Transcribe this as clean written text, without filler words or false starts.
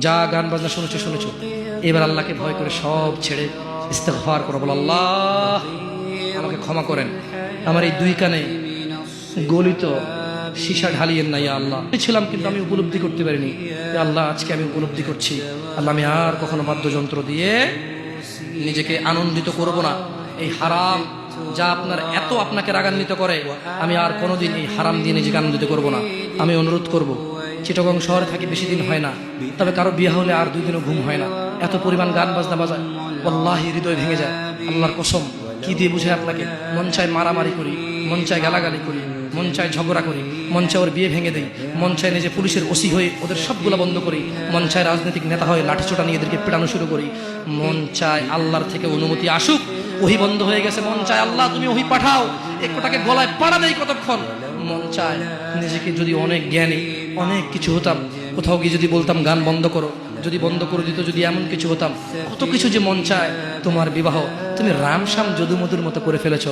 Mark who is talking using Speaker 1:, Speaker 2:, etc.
Speaker 1: যা গান বাজনা শুনেছো, এবার আল্লাহকে ভয় করে সব ছেড়ে ইস্তেগফার করো, বলো আল্লাহ আমাকে ক্ষমা করেন, আমার এই দুই কানে গলিত সীসা ঢালিয়েন না ইয়া আল্লাহ। ছিলাম কিন্তু আমি উপলব্ধি করতে পারিনি, ইয়া আল্লাহ আজকে আমি উপলব্ধি করছি, আল্লাহ আমি আর কখনো বাদ্যযন্ত্র দিয়ে নিজেকে আনন্দিত করব না। এই হারাম যা আপনাকে রাগান্বিত করে, আমি আর কোনোদিন এই হারাম দিয়ে নিজেকে আনন্দিত করব না। আমি অনুরোধ করব, চিটাগং শহরে থাকি বেশি দিন হয় না, তবে কারো বিয়ে হলে আর 2 দিনও ঘুম হয় না, এত পরিমাণ গান বাজনা বাজায়, আল্লাহি হৃদয় ভেঙে যায়। আল্লাহর কসম, কি দিয়ে বুঝে আপনাকে? মন চায় মারামারি করি, মন চায় গালাগালি করি, মন চায় ঝগড়া করি, মন চায় ওর বিয়ে ভেঙে দেই, মন চায় নিজে পুলিশের ওসি হয়ে ওদের সবগুলো বন্ধ করি, মন চায় রাজনৈতিক নেতা হয়ে লাঠিচোটা নিয়ে এদেরকে পেটানো শুরু করি, মন চায় আল্লাহর থেকে অনুমতি আসুক, ওহি বন্ধ হয়ে গেছে, মন চায় আল্লাহ তুমি ওহি পাঠাও, একটাকে গলায় পাড়া দেই কতক্ষণ। মন চায় নিজেকে যদি অনেক জ্ঞানী অনেক কিছু হতাম, কোথাও গিয়ে যদি বলতাম গান বন্ধ করো, যদি বন্ধ করে দিত, যদি এমন কিছু হতাম, কত কিছু যে মন চায়। তোমার বিবাহ তুমি রামশ্যাম যদুমধুর মতো করে ফেলেছো।